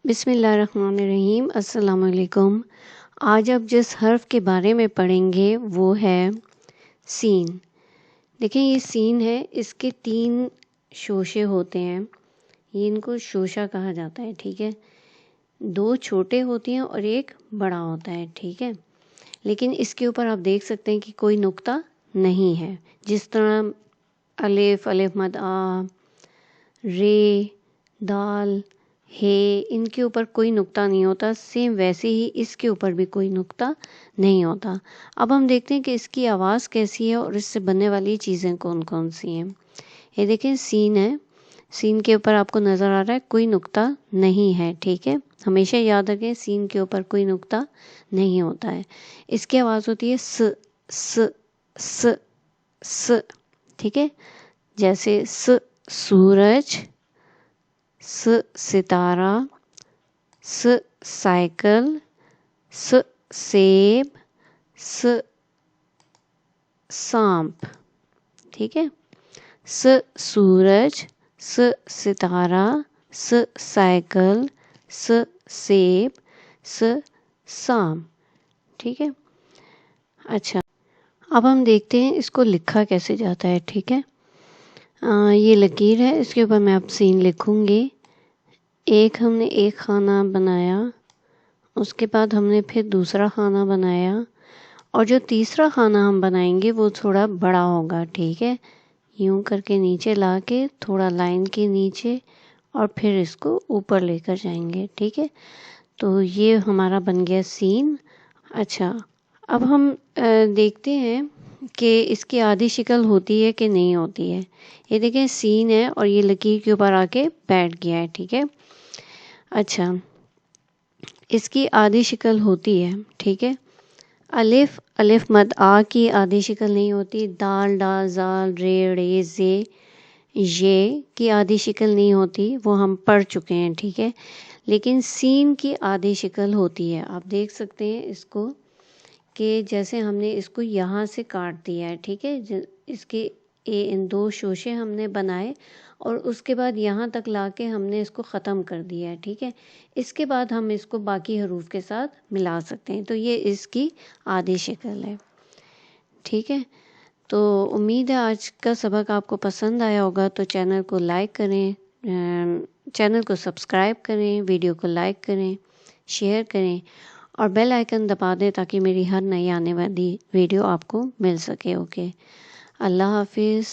بسم اللہ الرحمن الرحیم۔ السلام علیکم۔ آج آپ جس حرف کے بارے میں پڑھیں گے وہ ہے سین۔ دیکھیں یہ سین ہے، اس کے 3 شوشے ہوتے ہیں، یہ ان کو شوشہ کہا جاتا ہے، ٹھیک ہے۔ 2 چھوٹے ہوتے ہیں اور ایک بڑا ہوتا ہے، ٹھیک ہے۔ لیکن اس کے اوپر آپ دیکھ سکتے ہیں کہ کوئی نقطہ نہیں ہے، جس طرح الف، الف مد آ، رے، دال، ہے، ان کے اوپر کوئی نقطہ نہیں ہوتا، سیم ویسے ہی اس کے اوپر بھی کوئی نقطہ نہیں ہوتا۔ اب ہم دیکھتے ہیں کہ اس کی آواز کیسی ہے اور اس سے بننے والی چیزیں کون کون سی ہیں۔ یہ دیکھیں سین ہے، سین کے اوپر آپ کو نظر آ رہا ہے کوئی نقطہ نہیں ہے، ٹھیک ہے۔ ہمیشہ یاد رکھیں سین کے اوپر کوئی نقطہ نہیں ہوتا ہے۔ اس کی آواز ہوتی ہے س س س س، ٹھیک ہے۔ جیسے س سورج، س ستارہ، س سائیکل، س سیب، س سانپ، ٹھیک ہے۔ س سورج، س ستارہ، س سائیکل، س سیب، س سانپ، ٹھیک ہے۔ اچھا، اب ہم دیکھتے ہیں اس کو لکھا کیسے جاتا ہے، ٹھیک ہے۔ یہ لکیر ہے، اس کے اوپر میں اب سین لکھوں گی۔ ہم نے ایک خانہ بنایا، اس کے بعد ہم نے پھر دوسرا خانہ بنایا، اور جو تیسرا خانہ ہم بنائیں گے وہ تھوڑا بڑا ہوگا، ٹھیک ہے۔ یوں کر کے نیچے لا کے تھوڑا لائن کے نیچے، اور پھر اس کو اوپر لے کر جائیں گے، ٹھیک ہے۔ تو یہ ہمارا بن گیا سین۔ اچھا، اب ہم دیکھتے ہیں کہ اس کی آدھی شکل ہوتی ہے کہ نہیں ہوتی ہے۔ یہ دیکھیں سین ہے اور یہ لکیر کے اوپر آ کے بیٹھ گیا ہے، ٹھیک ہے۔ اچھا، اس کی آدھی شکل ہوتی ہے، ٹھیک ہے۔ الف، الف مد آ کی آدھی شکل نہیں ہوتی۔ دال، ڈا، زال، رے، ڑے، زے، یہ کی آدھی شکل نہیں ہوتی، وہ ہم پڑھ چکے ہیں، ٹھیک ہے۔ لیکن سین کی آدھی شکل ہوتی ہے۔ آپ دیکھ سکتے ہیں اس کو کہ جیسے ہم نے اس کو یہاں سے کاٹ دیا ہے، ٹھیک ہے۔ اس کے 2 شوشے ہم نے بنائے اور اس کے بعد یہاں تک لا کے ہم نے اس کو ختم کر دیا ہے، ٹھیک ہے۔ اس کے بعد ہم اس کو باقی حروف کے ساتھ ملا سکتے ہیں، تو یہ اس کی آدھی شکل ہے، ٹھیک ہے۔ تو امید ہے آج کا سبق آپ کو پسند آیا ہوگا، تو چینل کو لائک کریں، چینل کو سبسکرائب کریں، ویڈیو کو لائک کریں، شیئر کریں اور بیل آئیکن دبا دیں تاکہ میری ہر نئی آنے والی ویڈیو آپ کو مل سکے، اوکے۔ اللہ حافظ۔